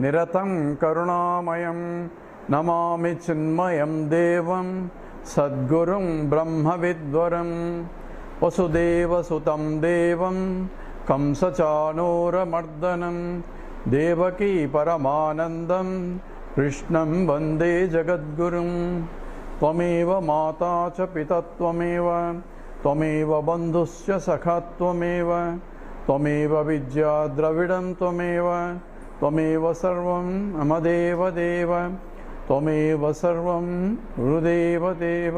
निरतं करुणामयं नमामि चिन्मयं देवं सद्गुरुं ब्रह्मविद्वरं वसुदेवसुतं देवं कंसचाणूरमर्दनं देवकी परमानन्दं कृष्णं वन्दे जगद्गुरुं त्वमेव माता च पिता त्वमेव त्वमेव बन्धुश्च सखा त्वमेव त्वमेव विद्या द्रविडं त्वमेव त्वमेव सर्वं मम देवदेव त्वमेव सर्वं गुरुदेवदेव.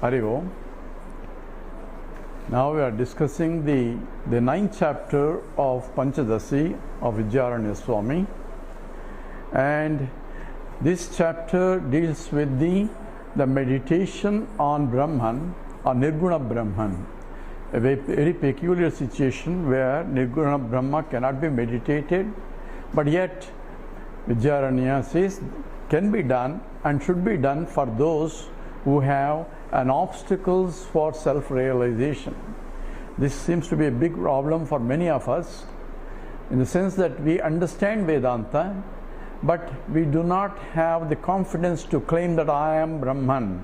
Hari Om. Now we are discussing the ninth chapter of Panchadasi of Vidyaranya Swami, and this chapter deals with the meditation on Brahman or Nirguna Brahman, a very peculiar situation where Nirguna Brahma cannot be meditated, but yet Vidyaranya says can be done and should be done for those who have an obstacles for self-realization. This seems to be a big problem for many of us, in the sense that we understand Vedanta, but we do not have the confidence to claim that I am Brahman,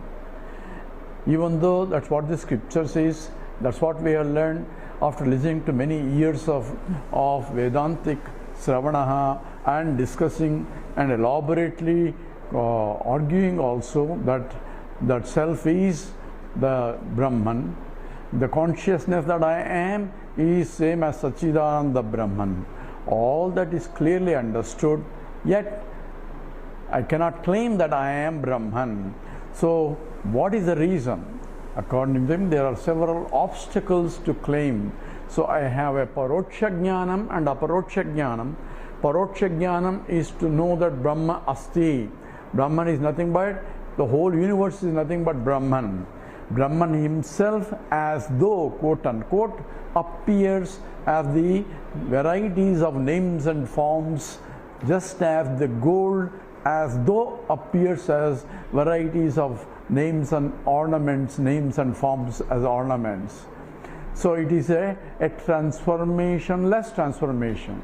even though that's what the scripture says. That's what we have learned after listening to many years of Vedantic Sravanaha and discussing and elaborately arguing also that self is the Brahman. The consciousness that I am is same as Sachidananda Brahman. All that is clearly understood, yet I cannot claim that I am Brahman. So what is the reason? According to him, there are several obstacles to claim. So I have a Paroksha Jnanam and Aparoksha Jnanam. Paroksha Jnanam is to know that Brahma Asti. Brahman is nothing but, the whole universe is nothing but Brahman. Brahman himself, as though, quote unquote, appears as the varieties of names and forms, just as the gold as though appears as varieties of names and ornaments, names and forms as ornaments. So it is a transformationless transformation.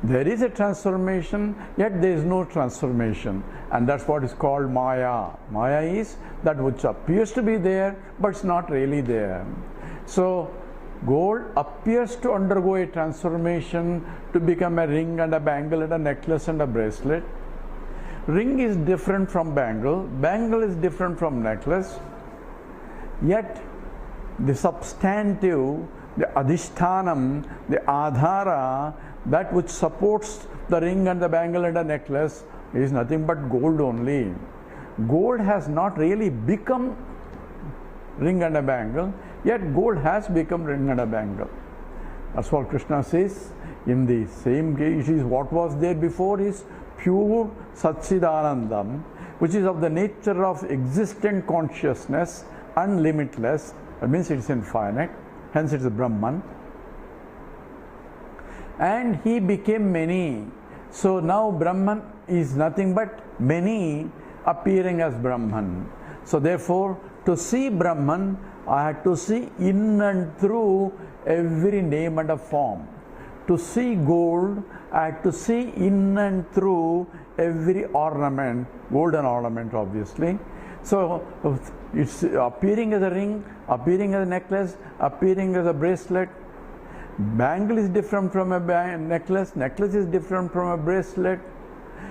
There is a transformation, yet there is no transformation, and that's what is called Maya. Maya is that which appears to be there, but it's not really there. So gold appears to undergo a transformation to become a ring and a bangle and a necklace and a bracelet. Ring is different from bangle, bangle is different from necklace, yet the substantive, the adhishthanam, the adhara, that which supports the ring and the bangle and the necklace is nothing but gold only. Gold has not really become ring and a bangle, yet gold has become ring and a bangle. That's what Krishna says. In the same case, what was there before is pure Satchidanandam, which is of the nature of existent consciousness, unlimitless. That means it is infinite, hence it is Brahman. And he became many. So now Brahman is nothing but many appearing as Brahman. So therefore, to see Brahman, I had to see in and through every name and a form. To see gold, I had to see in and through every ornament, golden ornament obviously. So it's appearing as a ring, appearing as a necklace, appearing as a bracelet. Bangle is different from a necklace, necklace is different from a bracelet.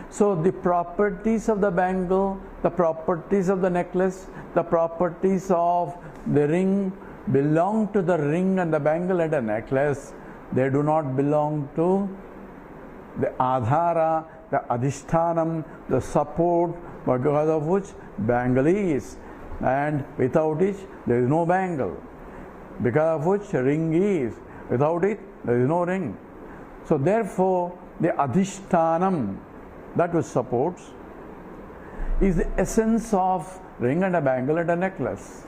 So the properties of the bangle, the properties of the necklace, the properties of the ring belong to the ring and the bangle and the necklace. They do not belong to the adhara, the adhishthanam, the support, because of which bangle is. And without it, there is no bangle. Because of which ring is. Without it, there is no ring. So therefore, the adhishthanam, that which supports, is the essence of ring and a bangle and a necklace.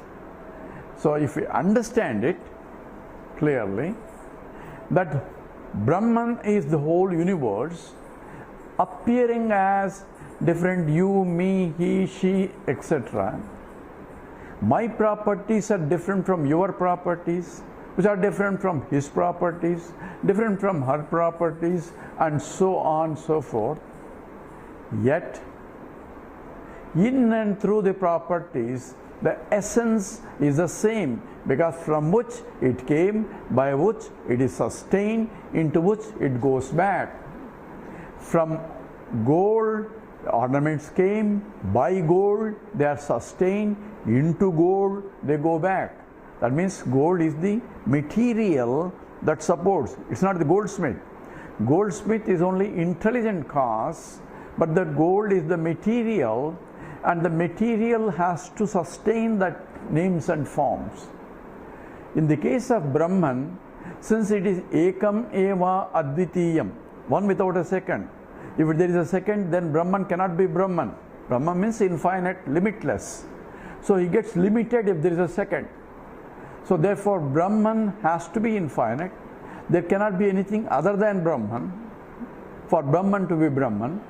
So if we understand it clearly, that Brahman is the whole universe, appearing as different you, me, he, she, etc. My properties are different from your properties. which are different from his properties, different from her properties, and so on and so forth. Yet, in and through the properties, the essence is the same, because from which it came, by which it is sustained, into which it goes back. From gold, ornaments came, by gold they are sustained, into gold they go back. That means gold is the material that supports. It's not the goldsmith. Goldsmith is only intelligent cause, but the gold is the material, and the material has to sustain that names and forms. In the case of Brahman, since it is Ekam Eva Advitiyam, one without a second. If there is a second, then Brahman cannot be Brahman. Brahman means infinite, limitless. So he gets limited if there is a second. So therefore Brahman has to be infinite. There cannot be anything other than Brahman for Brahman to be Brahman.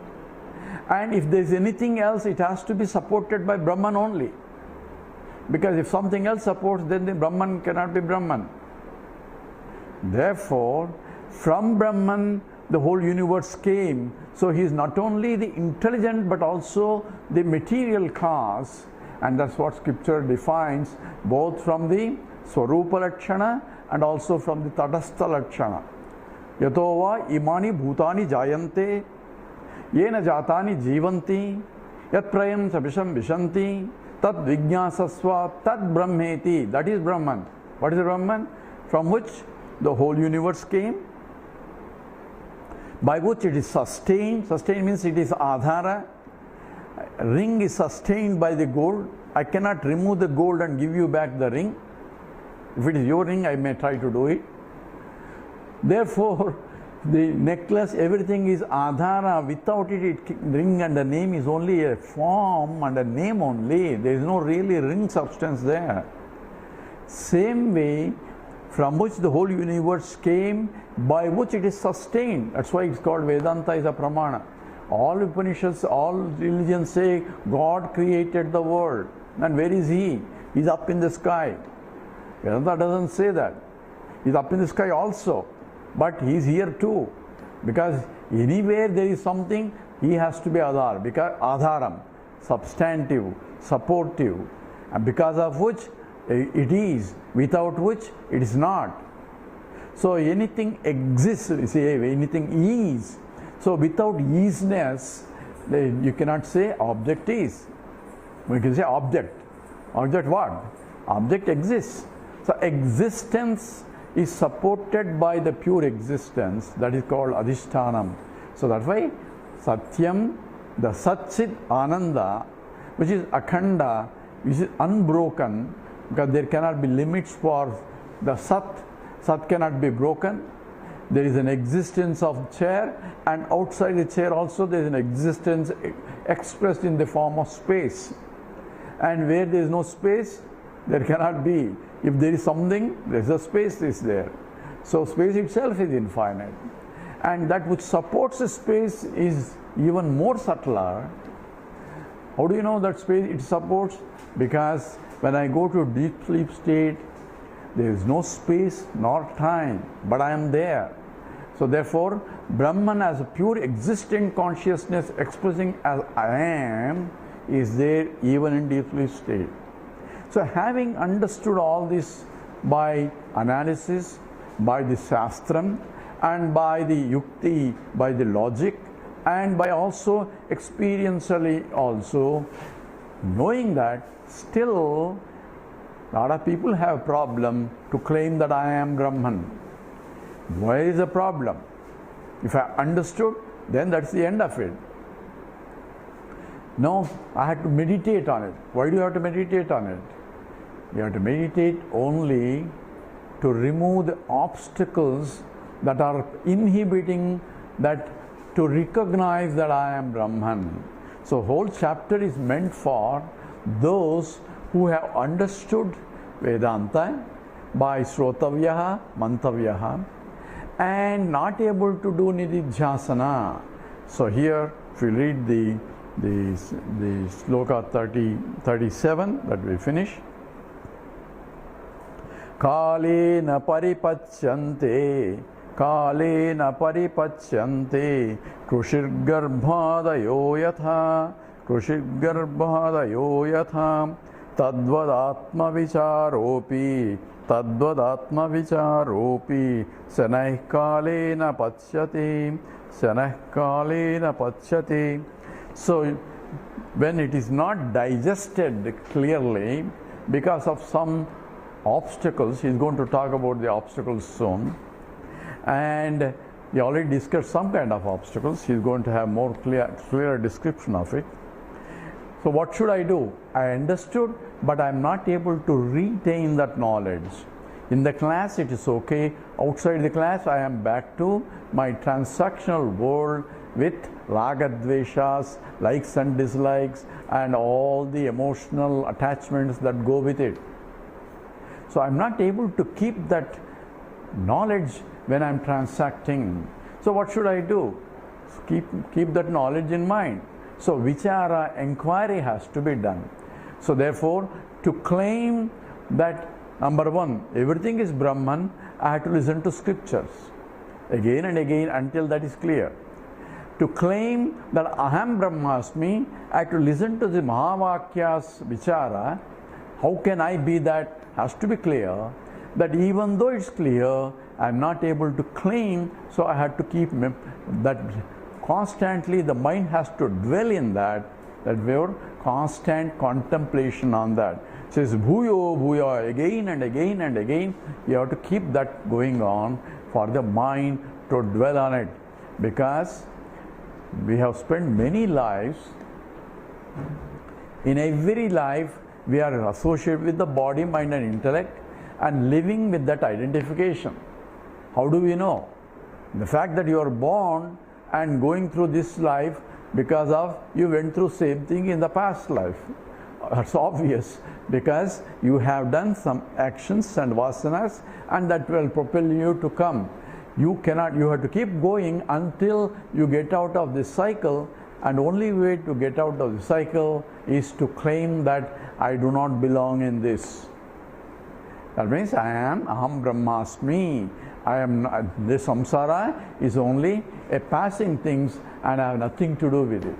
And if there is anything else, it has to be supported by Brahman only. Because if something else supports, then the Brahman cannot be Brahman. Therefore, from Brahman, the whole universe came. So he is not only the intelligent, but also the material cause. And that's what scripture defines, both from the Swarupa Lakshana and also from the Tadastha Lakshana. Yatova imani bhutani jayante yena jatani jivanti yat prayam sabisham vishanti tat vijnasasva tat brahmeti. That is Brahman. What is Brahman? From which the whole universe came, by which it is sustained. Sustained means it is adhara. Ring is sustained by the gold. I cannot remove the gold and give you back the ring. If it is your ring, I may try to do it. Therefore, the necklace, everything is adhara. Without it, ring and the name is only a form and a name only. There is no really ring substance there. Same way, from which the whole universe came, by which it is sustained. That's why it's called Vedanta is a pramana. All Upanishads, all religions say God created the world. And where is He? He's up in the sky. Vedanta doesn't say that. He's up in the sky also. But He's here too. Because anywhere there is something, He has to be Adhar. Because Adharam, substantive, supportive. And because of which it is, without which it is not. So anything exists, you say anything is. So without isness, you cannot say object is. We can say object. Object what? Object exists. So existence is supported by the pure existence, that is called Adhishtanam. So that's why Satyam, the Satchit Ananda, which is Akhanda, which is unbroken, because there cannot be limits for the Sat. Sat cannot be broken. There is an existence of chair, and outside the chair also there is an existence expressed in the form of space. And where there is no space, there cannot be. If there is something, there is a space is there. So space itself is infinite. And that which supports the space is even more subtler. How do you know that space it supports? Because when I go to deep sleep state, there is no space nor time, but I am there. So therefore, Brahman as a pure existent consciousness expressing as I am is there even in deep sleep state. So having understood all this by analysis, by the Shastram, and by the Yukti, by the logic, and by also experientially also, knowing that still a lot of people have a problem to claim that I am Brahman. Where is the problem? If I understood, then that's the end of it. No, I had to meditate on it. Why do you have to meditate on it? You have to meditate only to remove the obstacles that are inhibiting that, to recognize that I am Brahman. So whole chapter is meant for those who have understood Vedanta by Srotavyaha, Mantavyaha, and not able to do Nididhyasana. So here, if we read the sloka 37 that we finish. Kalena paripachyante, Kalena paripachyante, Krushirgarbhadayo yatha, Krushirgarbhadayo yatha, Tadvadatma vicharopi, Tadvadatma vicharopi, Sanaih kalena pachyate, Sanaih kalena pachyate. So, when it is not digested clearly because of some obstacles, he is going to talk about the obstacles soon, and he already discussed some kind of obstacles. He is going to have more clear description of it. So what should I do? I understood, but I am not able to retain that knowledge. In the class it is okay. Outside the class I am back to my transactional world with ragadveshas, likes and dislikes, and all the emotional attachments that go with it. So I am not able to keep that knowledge when I am transacting. So what should I do? Keep that knowledge in mind. So vichara, inquiry has to be done. So therefore, to claim that number one, everything is Brahman, I have to listen to scriptures again and again until that is clear. To claim that Aham Brahmasmi, I have to listen to the Mahavakyas vichara. How can I be that? Has to be clear. That even though it's clear, I am not able to claim, so I have to keep that constantly. The mind has to dwell in that were constant contemplation on that. It says bhuyo bhuya, again and again and again. You have to keep that going on for the mind to dwell on it, because we have spent many lives. In every life we are associated with the body, mind and intellect, and living with that identification. How do we know? The fact that you are born and going through this life because of you went through same thing in the past life. That's obvious, because you have done some actions and vasanas, and that will propel you to come. You have to keep going until you get out of this cycle, and only way to get out of the cycle is to claim that I do not belong in this. That means Aham Brahmasmi. This samsara is only a passing things, and I have nothing to do with it.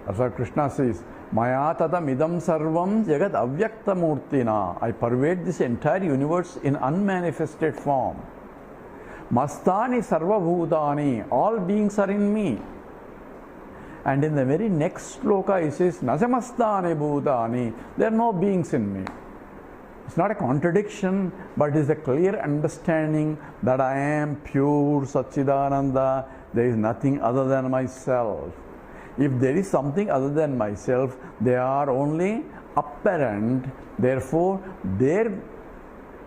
That's what Krishna says, Maya tatam idam sarvam jagat avyakta murtina. I pervade this entire universe in unmanifested form. Mastani sarva bhutani. All beings are in me. And in the very next sloka he says, Nasamastani bhutani. There are no beings in me. It's not a contradiction, but it is a clear understanding that I am pure Satchidananda. There is nothing other than myself. If there is something other than myself, they are only apparent. Therefore, their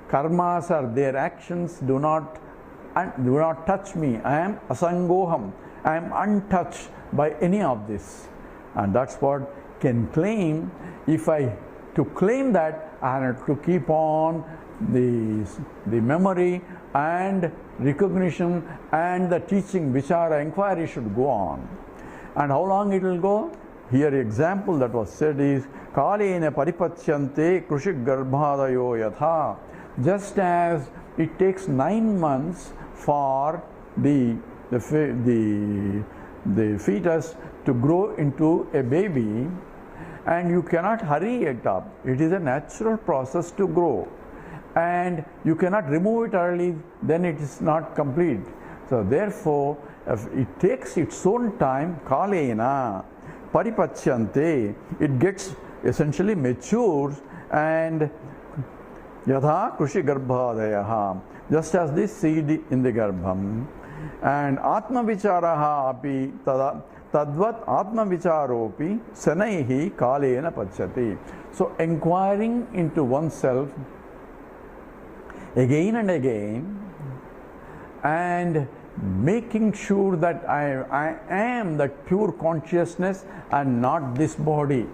karmas or their actions do not touch me. I am asangoham. I am untouched by any of this. And that's what can claim. To claim that, I have to keep on the memory and recognition and the teaching, vichara, inquiry should go on. And how long it will go? Here example that was said is Kalena paripachyante krushik garbhadayo yatha. Just as it takes 9 months for the fetus to grow into a baby, and you cannot hurry it up. It is a natural process to grow, and you cannot remove it early, then it is not complete. So therefore, if it takes its own time, kalena paripachyante, it gets essentially matures, and yatha krushi garbhadayaha, just as this seed in the garbham, and atma vicharaha api tadvat atma vicharopi sanaihi kalena pachyati. So inquiring into oneself again and again, and making sure that I am that pure consciousness and not this body.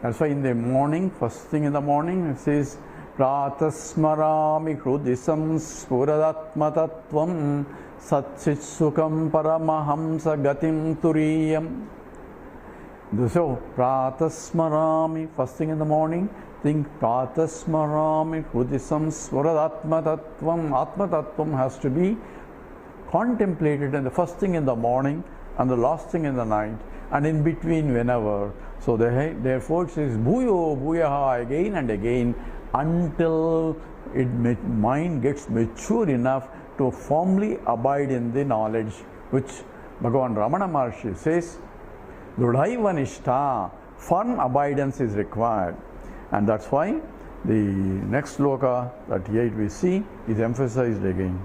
That's why in the morning, first thing in the morning, it says pratasmarami hrudisam spuradatmatattvam satchitsukam paramahamsa gatim turiyam. So pratasmarami, first thing in the morning, think pratasmarami hudisam swaratma tattvam. Atma tattvam has to be contemplated in the first thing in the morning and the last thing in the night, and in between whenever. So therefore it says bhuyo bhuyaha again and again until mind gets mature enough to firmly abide in the knowledge, which Bhagavan Ramana Maharshi says Dudhaiva Nishtha, firm abidance is required. And that's why the next sloka, 38 we see, is emphasized again.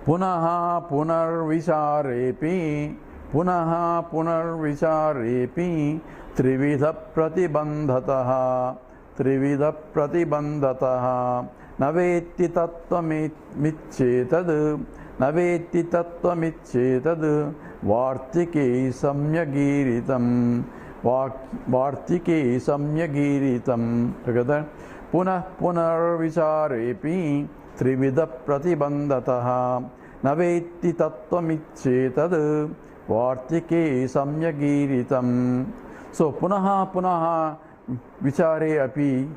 Punaha punar vicharepi, punaha punar vicharepi, trividha pratibandhataha, trividha pratibandhataha, navetti tattva-mitchetad, navetti tattva-mitchetad, vartike samyagiritam, vartike samyagiritam. Together, punah punar vicharepi, trividha pratibandhataha, navetti tattva-mitchetad, vartike samyagiritam. So punaha vichare api.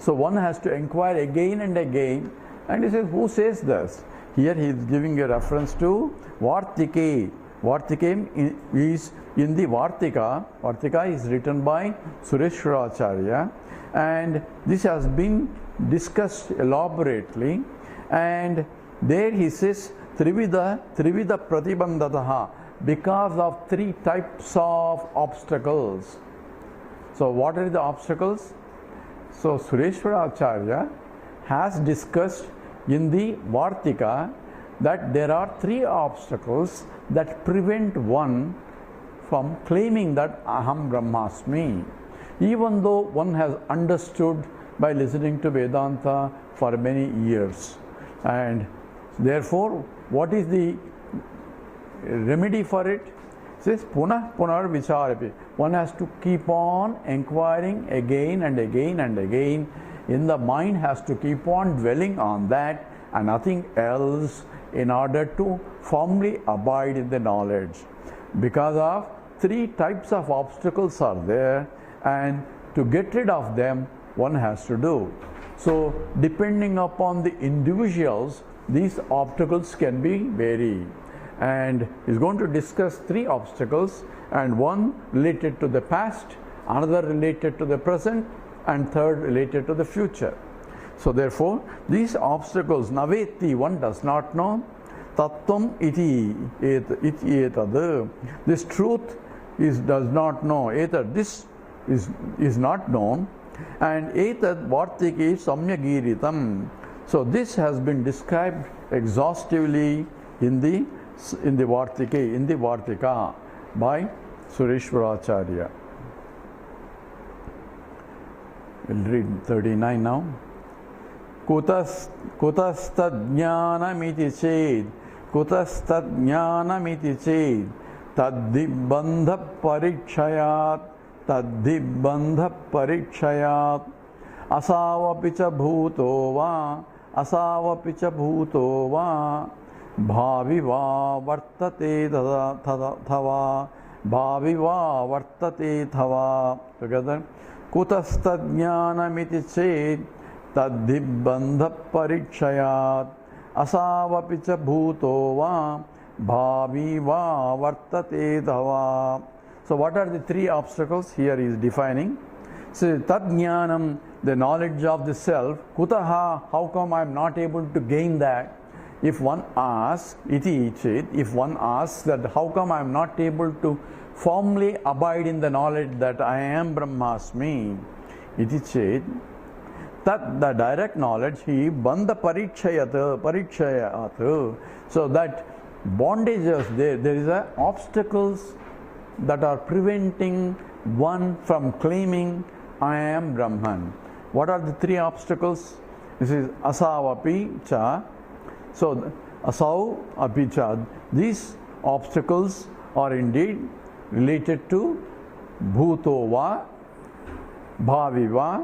So one has to inquire again and again. And he says, who says this? Here he is giving a reference to Vartike. Vartike is in the Vartika. Vartika is written by Sureshwaracharya, and this has been discussed elaborately. And there he says Trividha Pratibandhataha, because of three types of obstacles. So what are the obstacles? So Sureshwaracharya has discussed in the Vartika that there are three obstacles that prevent one from claiming that Aham Brahmasmi, even though one has understood by listening to Vedanta for many years. And therefore, what is the remedy for it? It says punar vicharapi. One has to keep on inquiring again and again and again. In the mind has to keep on dwelling on that and nothing else in order to firmly abide in the knowledge. Because of three types of obstacles are there, and to get rid of them one has to do. So depending upon the individuals, these obstacles can be varied. And he's going to discuss three obstacles, and one related to the past, another related to the present, and third related to the future. So therefore, these obstacles, naveti, one does not know, tattvam iti etad, this truth does not know, etad, this is not known, and etad vartike samyagiritam. So this has been described exhaustively in the Vartika by Sureshwaracharya. We'll read 39 now. Kutastadjnanamiti ched, kutastadjnanamiti ched, taddibandha parikshayat, taddibandha parikshayat, asavapicha bhuto va, asavapicha bhuto va, bhavi va vartate thava, bhavi va vartate thava. Together. Kutastadjnanamiti ched, taddibandha parikshayat, asavapicha bhuto va, bhavi va vartate dhava. So what are the three obstacles? Here he is defining. So tadjnanam, the knowledge of the self. Kutaha, how come I am not able to gain that? If one asks, iti ched, if one asks that how come I am not able to firmly abide in the knowledge that I am Brahmasmi, iti ched, that the direct knowledge, he bandha parikshayat, so that bondages, there is obstacles that are preventing one from claiming I am Brahman. What are the three obstacles? This is asavapi cha. So asav api cha, these obstacles are indeed related to bhuto va, bhavi va,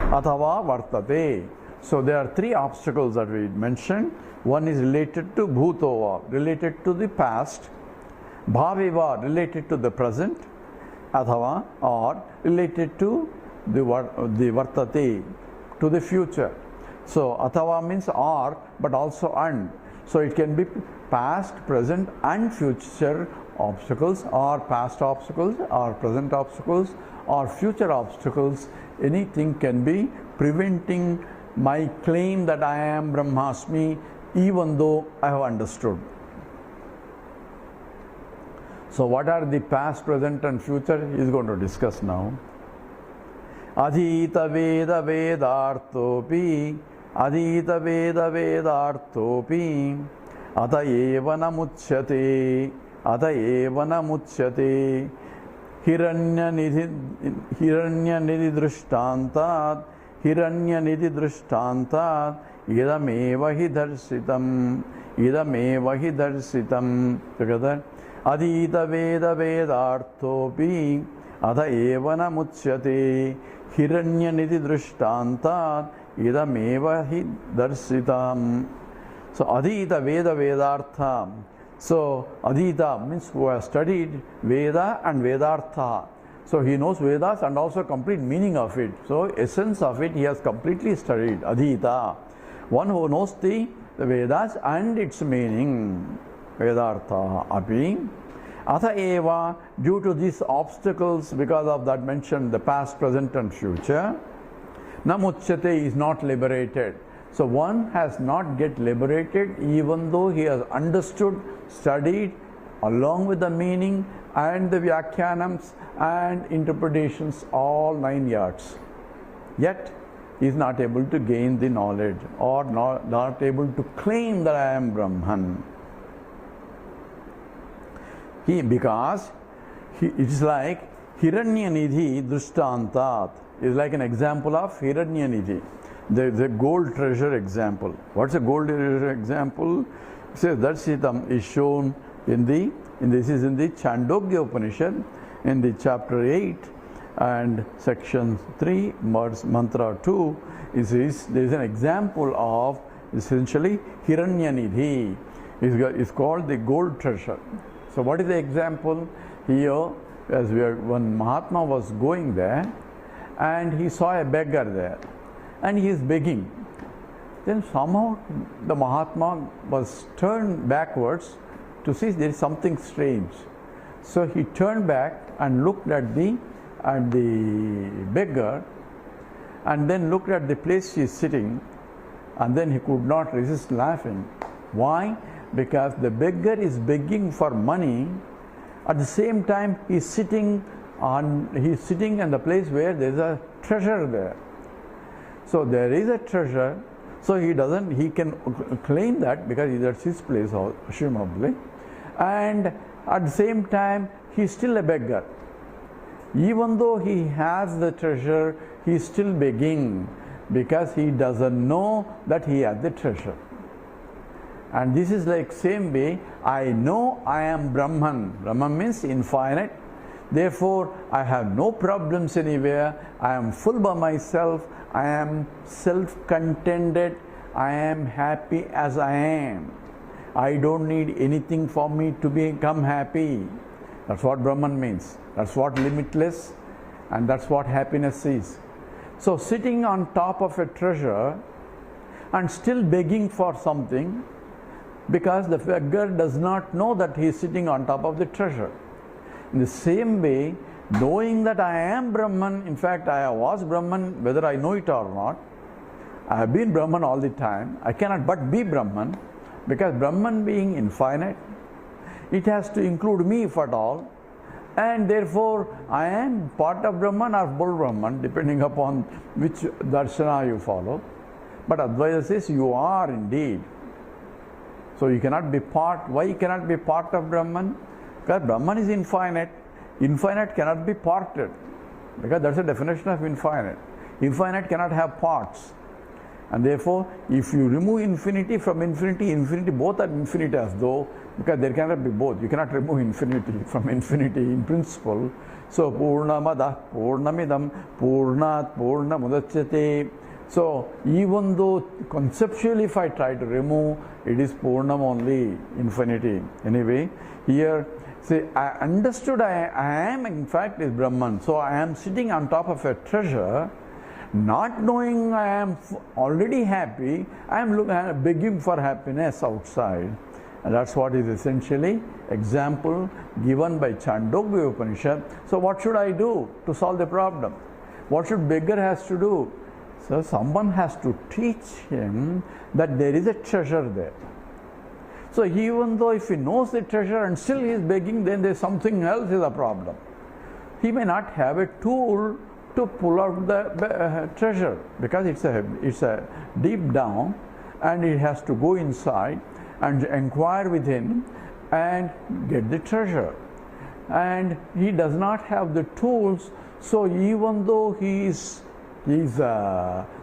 athava vartate. So there are three obstacles that we mentioned. One is related to bhuto va, related to the past, bhavi va, related to the present, athava, or related to the vartate, to the future. So atava means or, but also and. So it can be past, present and future obstacles, or past obstacles, or present obstacles, or future obstacles. Anything can be preventing my claim that I am Brahmasmi, even though I have understood. So what are the past, present and future? He is going to discuss now. Adhita Veda Vedarthopi, Adhita Veda Vedarthopi, Atayeva Namuchyate, Atayeva Namuchyate, Hiranya Nidhi Drishtantat, Hiranya Nidhi Drishtantat, Idameva Hi Darsitam, Idameva Hi Darsitam. Together. Adhita Veda Vedarthopi, Atayeva Namuchyate, Hiranya Nidhi Drishtantat, Idameva Hi Darsitam. So Adhita Veda Vedartha. So Adhita means who has studied Veda and Vedartha. So he knows Vedas and also complete meaning of it. So essence of it he has completely studied. Adhita. One who knows the Vedas and its meaning. Vedartha api. Atha eva, due to these obstacles, because of that mentioned the past, present and future, namuchyate is not liberated. So one has not get liberated even though he has understood, studied along with the meaning and the vyakhyanams and interpretations, all 9 yards. Yet he is not able to gain the knowledge or not able to claim that I am Brahman. Because it is like Hiranyanidhi Drishtantat. It is like an example of Hiranyanidhi. The gold treasure example. What's a gold treasure example? It says Darsitam is shown this is in the Chandogya Upanishad in the chapter 8 and section 3 mantra 2. There is an example of essentially Hiranyanidhi. It's called the gold treasure. So what is the example? Here, when Mahatma was going there and he saw a beggar there and he is begging. Then somehow the Mahatma was turned backwards to see there is something strange. So he turned back and looked at the beggar and then looked at the place she is sitting, and then he could not resist laughing. Why? Because the beggar is begging for money. At the same time, he is sitting in the place where there is a treasure there. So there is a treasure. So he can claim that because that's his place, presumably. And at the same time, he is still a beggar. Even though he has the treasure, he is still begging because he doesn't know that he has the treasure. And this is like same way, I know I am Brahman. Brahman means infinite. Therefore, I have no problems anywhere. I am full by myself. I am self-contented. I am happy as I am. I don't need anything for me to become happy. That's what Brahman means. That's what limitless, and that's what happiness is. So sitting on top of a treasure and still begging for something, because the beggar does not know that he is sitting on top of the treasure. In the same way, knowing that I am Brahman, in fact I was Brahman whether I know it or not, I have been Brahman all the time, I cannot but be Brahman, because Brahman being infinite, it has to include me if at all, and therefore I am part of Brahman or full Brahman, depending upon which darshana you follow. But Advaita says you are indeed. So you cannot be part. Why you cannot be part of Brahman? Because Brahman is infinite. Infinite cannot be parted. Because that's the definition of infinite. Infinite cannot have parts. And therefore, if you remove infinity from infinity, infinity, both are infinite as though, because there cannot be both. You cannot remove infinity from infinity in principle. So, Purnamada, Purnamidam, Purnat, Purnamudachyate. So, even though conceptually if I try to remove, it is Purnam only, infinity. Anyway, here See, I understood I am in fact is Brahman. So I am sitting on top of a treasure, not knowing I am already happy. I am begging for happiness outside. And that's what is essentially example given by Chandogya Upanishad. So what should I do to solve the problem? What should beggar has to do? So someone has to teach him that there is a treasure there. So even though if he knows the treasure and still he is begging, then there's something else is a problem. He may not have a tool to pull out the treasure because it's a deep down, and he has to go inside and inquire within and get the treasure. And he does not have the tools, so even though he is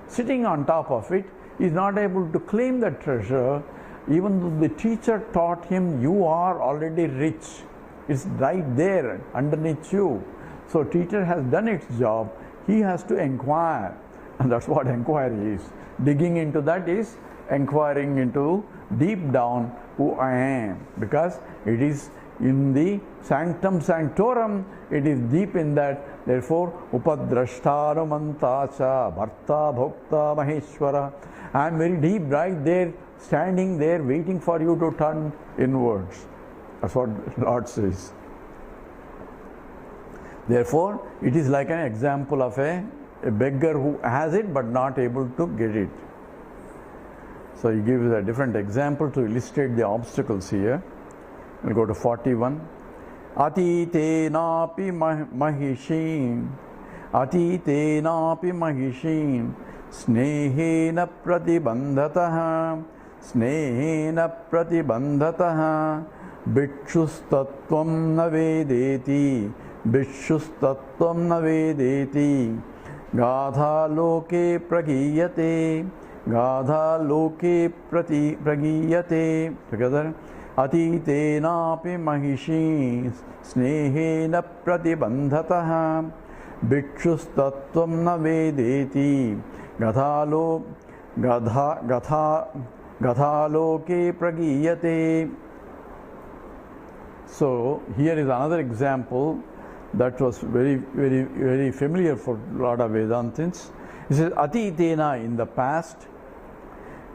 sitting on top of it, he is not able to claim the treasure. Even though the teacher taught him, you are already rich, it's right there underneath you. So teacher has done its job. He has to inquire, and that's what inquiry is. Digging into that is inquiring into deep down who I am, because it is in the sanctum sanctorum, it is deep in that. Therefore, upadrashtanumantacha bharta bhokta maheshwara. I am very deep right there, standing there waiting for you to turn inwards. That's what Lord says. Therefore, it is like an example of a beggar who has it but not able to get it. So he gives a different example to illustrate the obstacles here. We'll go to 41. Atitenapi mahishim Atitenapi mahishim snehena pratibandhataha snehena pratibandhataha bhikshustatvam na vedeti bhikshustatvam na vedeti gadha loke pragiyate gadha loke pragiyate. Together. Atitenapi mahishi snehena pratibandhataha bhikshustatvam na vedeti gadha loke pragiyate. So here is another example that was very familiar for a lot of Vedantins. It says Atitena, in the past,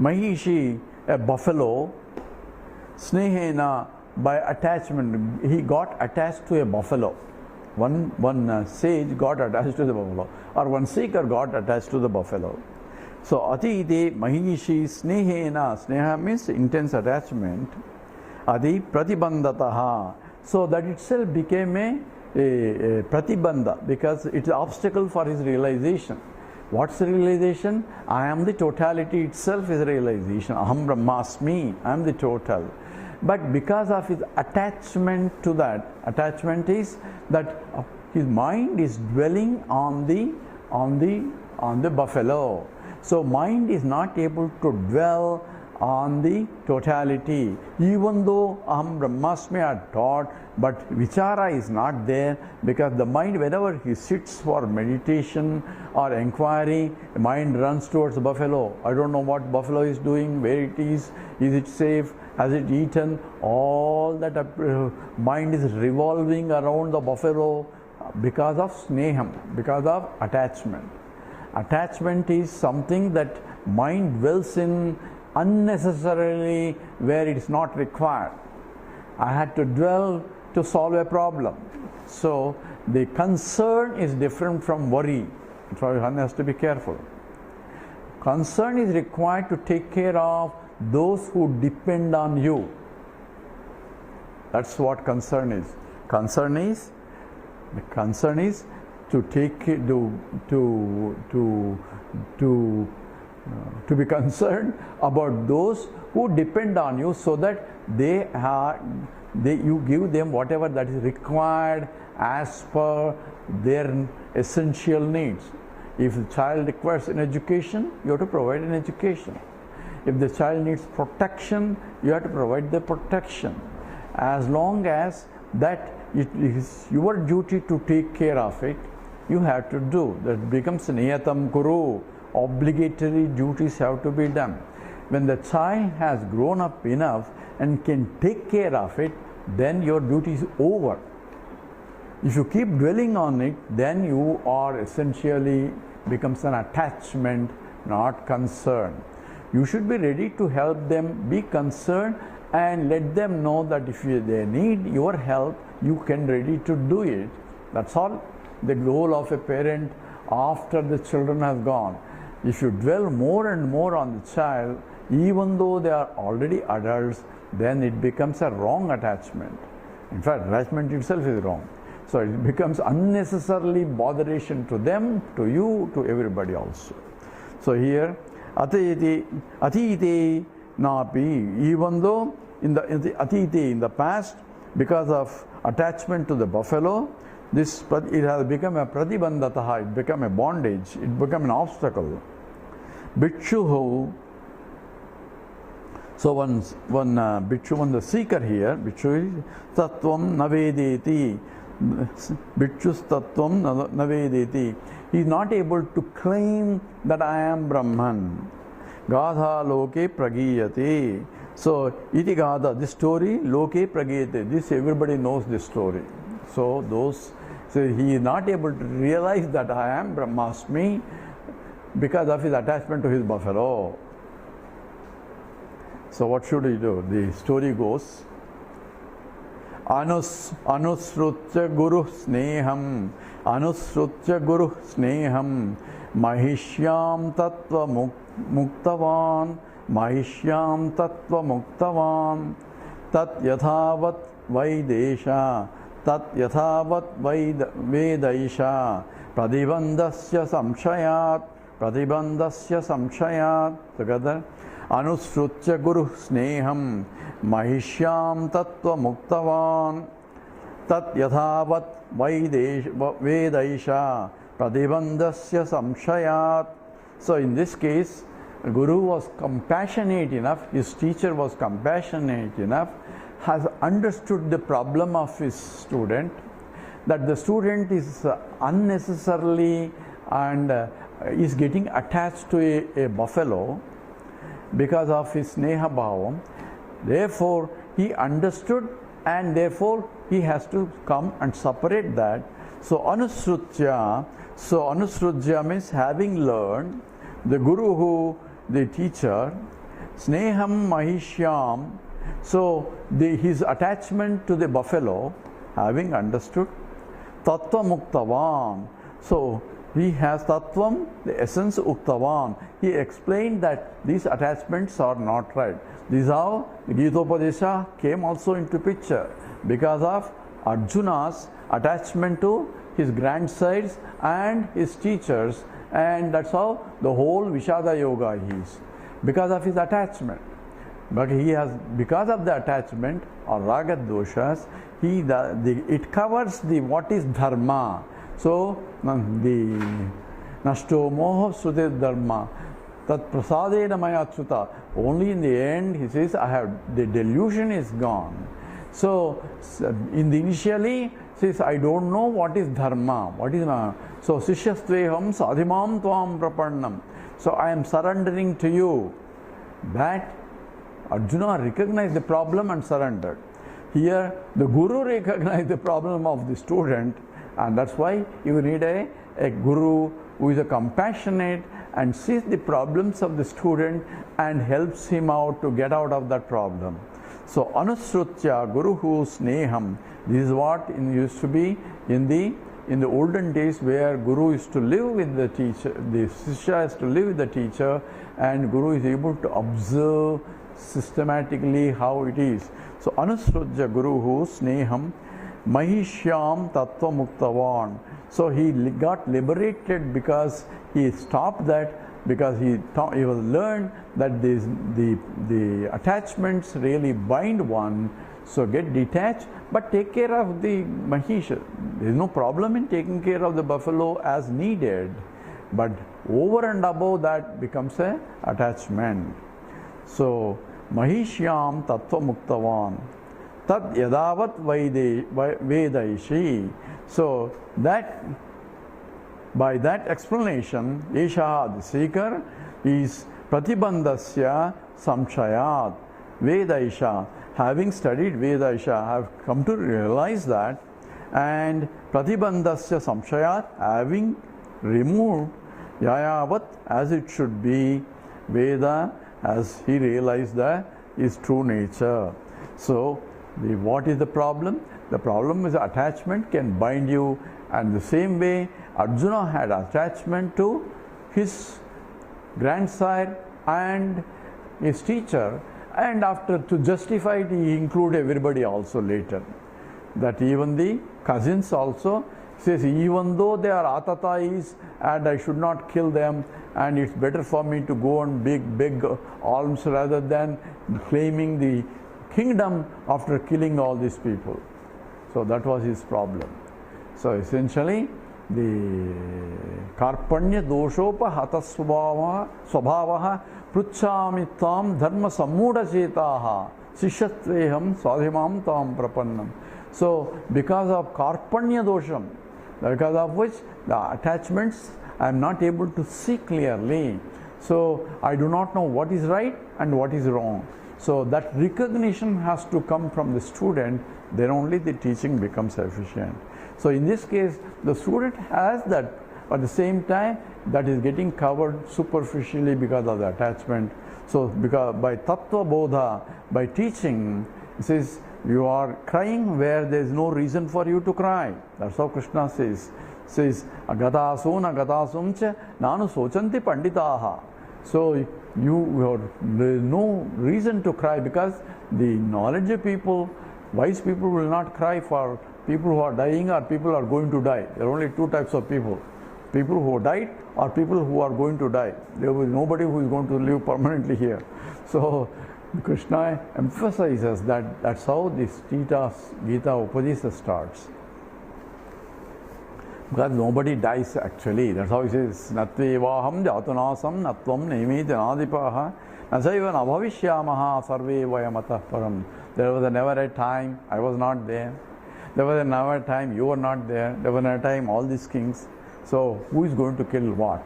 Mahishi, a buffalo, Snehena, by attachment, he got attached to a buffalo. One sage got attached to the buffalo, or one seeker got attached to the buffalo. So Atite Mahishi Snehena, Sneha means intense attachment, Adi Pratibandhataha. So that itself became a Pratibandha, because it's an obstacle for his realization. What's the realization? I am the totality itself is realization. Aham Brahmasmi, I am the total. But because of his attachment to that, attachment is that his mind is dwelling on the buffalo. So mind is not able to dwell on the totality. Even though Aham Brahmasmi are taught, but vichara is not there, because the mind, whenever he sits for meditation or inquiry, the mind runs towards the buffalo. I don't know what buffalo is doing, where it is it safe, has it eaten? All that mind is revolving around the buffalo because of sneham, because of attachment. Attachment is something that mind dwells in unnecessarily where it is not required. I had to dwell to solve a problem. So the concern is different from worry. So one has to be careful. Concern is required to take care of those who depend on you. That's what concern is. Concern is to take to be concerned about those who depend on you, so that you give them whatever that is required as per their essential needs. If the child requires an education, you have to provide an education. If the child needs protection, you have to provide the protection. As long as that it is your duty to take care of it, you have to do. That becomes niyatam kuru. Obligatory duties have to be done. When the child has grown up enough and can take care of it, then your duty is over. If you keep dwelling on it, then you are essentially becomes an attachment, not concern. You should be ready to help them, be concerned, and let them know that if they need your help, you can ready to do it. That's all the goal of a parent after the children have gone. If you dwell more and more on the child, even though they are already adults, then it becomes a wrong attachment. In fact, attachment itself is wrong. So it becomes unnecessarily botheration to them, to you, to everybody also. So here, atite napi, even though in the atite, in the past, because of attachment to the buffalo, it has become a pratibandhataha, it become a bondage, it become an obstacle. Bhikshuhu, so one bhikshu, the seeker here, bhikshu is tattvam navedeti, bhikshus tattvam navedeti. He is not able to claim that I am Brahman. Gadha loke pragiyate. So, iti gadha, this story, loke pragiyate, this everybody knows this story. So he is not able to realize that I am Brahmasmi because of his attachment to his buffalo. So what should he do? The story goes, Anusrutya guru sneham, Anusrutya guru sneham, Mahishyam tattva muktavan, Mahishyam tattva muktavan, Tat yathavat vaidesha, Tat yathavat vedaisha, Pradibandhasya samshayat, together. Anusrutya guru sneham, Mahishyam tattva muktavan, Tat yathavat vedaisha, Pradibandhasya samshayat. So in this case, Guru was compassionate enough, his teacher was compassionate enough, has understood the problem of his student, that the student is unnecessarily and is getting attached to a buffalo because of his sneha bhavam. Therefore, he understood and therefore he has to come and separate that. So anusrutya means having learned, the Guru the teacher, sneham mahishyam, so his attachment to the buffalo, having understood, tattva muktavan, so he has tattvam, the essence uktavan. He explained that these attachments are not right. This is how the Gitopadesha came also into picture, because of Arjuna's attachment to his grandsires and his teachers, and that's how the whole Vishada Yoga is, because of his attachment. But he has, because of the attachment or raga doshas, it covers the what is dharma. So the nashto moho sudhe dharma, tat prasadena maya chuta. Only in the end he says, the delusion is gone. So in the initially says, I don't know what is dharma, what is so sishyastveham sadhimam tvam prapannam. So I am surrendering to you. That Arjuna recognized the problem and surrendered. Here the Guru recognized the problem of the student, and that's why you need a Guru who is a compassionate and sees the problems of the student and helps him out to get out of that problem. So anusrutya guruhu sneham, this is what used to be in the olden days, where Guru is to live with the teacher, the Shishya is to live with the teacher, and Guru is able to observe systematically how it is. So anusrutya guruhu sneham, mahishyam tattva muktavan. So he got liberated because he stopped that, because he was learned that the attachments really bind one. So get detached, but take care of the mahisha. There is no problem in taking care of the buffalo as needed, but over and above that becomes a attachment. So mahishyam tattva muktavan, tad yadavat vedaishi. So that, by that explanation, Esha, the seeker, is pratibandhasya samshayat vedaisha, having studied Vedasha, have come to realize that, and pratibandhasya samshayat, having removed yayavat as it should be, Veda, as he realized that, is true nature. So, what is the problem? The problem is attachment can bind you, and the same way Arjuna had attachment to his grandsire and his teacher, and after to justify it he included everybody also later. That even the cousins also says, even though they are atatais and I should not kill them, and it's better for me to go and beg alms rather than claiming the kingdom after killing all these people. So that was his problem. So essentially the karpanya doshopa hata swabhavaha pruchami tam dharma sammuda chetaha sishatveham swadhimam tam prapannam. So because of karpanya dosham, because of which the attachments I am not able to see clearly. So I do not know what is right and what is wrong. So that recognition has to come from the student, then only the teaching becomes efficient. So in this case, the student has that, at the same time that is getting covered superficially because of the attachment. So because by tattva bodha, by teaching, it says you are crying where there is no reason for you to cry. That's how Krishna says agatasuna agatasumcha nanu sochanti panditaha. So there is no reason to cry, because the knowledge people, wise people will not cry for people who are dying or people who are going to die. There are only two types of people: people who died or people who are going to die. There is nobody who is going to live permanently here. So Krishna emphasizes that that's how this Gita Upadesa starts. Because nobody dies actually. That's how he says, Natvevaham jatunasam natvam neimiti nadipaha nasaiva nabhavishyamaha sarve vayamatah param. There was never a time I was not there. There was never a time you were not there. There was never a time all these kings. So who is going to kill what?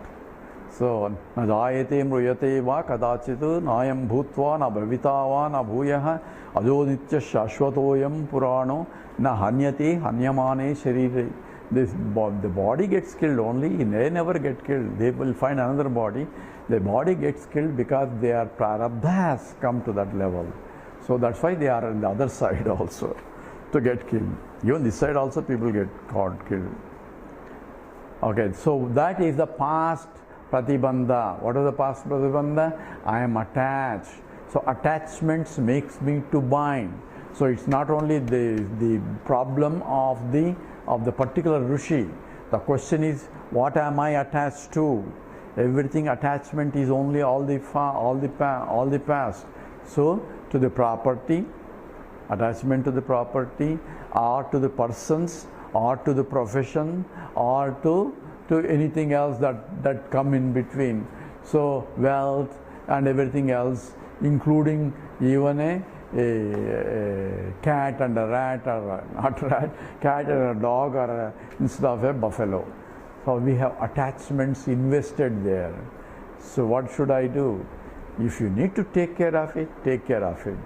So najayate mruyate va kadachitu nayam bhutva na bhavitava na bhuyaha ajoditya shashvatoyam purano na hanyate hanyamane sharire. The body gets killed only, they never get killed. They will find another body. The body gets killed because their prarabdha has come to that level. So that's why they are on the other side also to get killed. Even this side also people get caught, killed. Okay, so that is the past pratibandha. What is the past pratibandha? I am attached. So attachments makes me to bind. So it's not only the problem of the particular Rishi. The question is, what am I attached to? Everything attachment is only all the past. So to the property, attachment to the property, or to the persons, or to the profession, or to anything else that come in between. So wealth and everything else, including even a cat and a rat, or not rat, cat and a dog, or instead of a buffalo. So we have attachments invested there. So what should I do? If you need to take care of it, take care of it.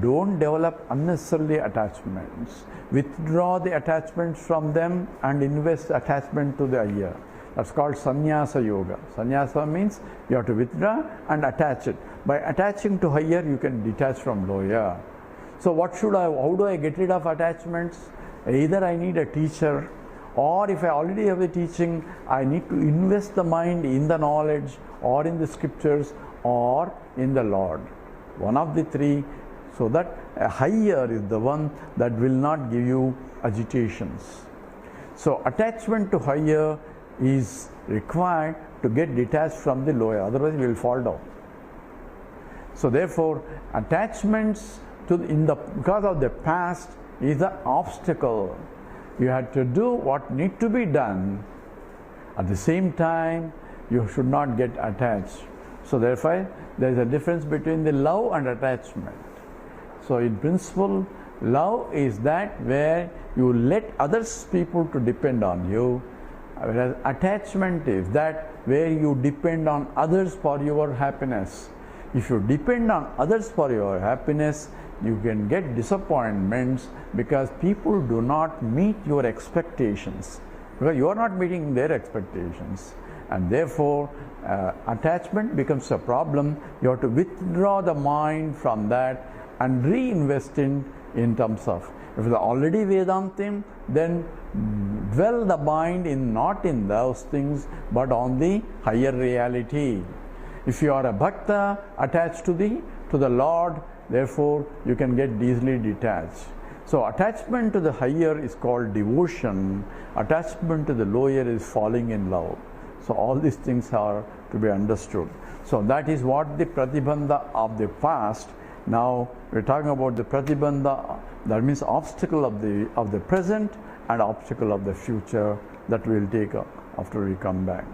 Don't develop unnecessarily attachments. Withdraw the attachments from them and invest attachment to the higher. That's called sannyasa yoga. Sannyasa means you have to withdraw and attach it. By attaching to higher, you can detach from lower. So how do I get rid of attachments? Either I need a teacher, or if I already have the teaching, I need to invest the mind in the knowledge, or in the scriptures, or in the Lord. One of the three, so that a higher is the one that will not give you agitations. So attachment to higher is required to get detached from the lower, otherwise we will fall down. So therefore, attachments because of the past is the obstacle. You have to do what need to be done. At the same time, you should not get attached. So therefore, there is a difference between the love and attachment. So in principle, love is that where you let others people to depend on you, whereas attachment is that where you depend on others for your happiness. If you depend on others for your happiness, you can get disappointments because people do not meet your expectations, because you are not meeting their expectations, and therefore attachment becomes a problem. You have to withdraw the mind from that and reinvest in terms of, if it's already Vedantim, then dwell the mind in not in those things but on the higher reality. If you are a bhakta attached to the Lord, therefore you can get easily detached. So attachment to the higher is called devotion, attachment to the lower is falling in love. So all these things are to be understood. So that is what the pratibandha of the past. Now we're talking about the pratibandha, that means obstacle of the present and obstacle of the future, that we'll take up after we come back.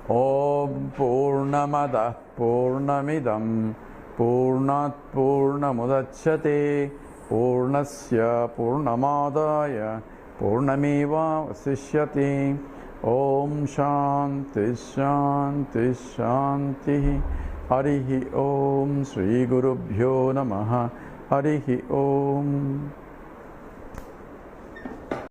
Om Purnamada Purnamidam Purnat Purnamudachyate Purnasya Purnamadaya Purnameva Vasishyate. Om Shanti Shanti Shanti. Harihi Om. Sri Gurubhyo Namaha. Harihi Om.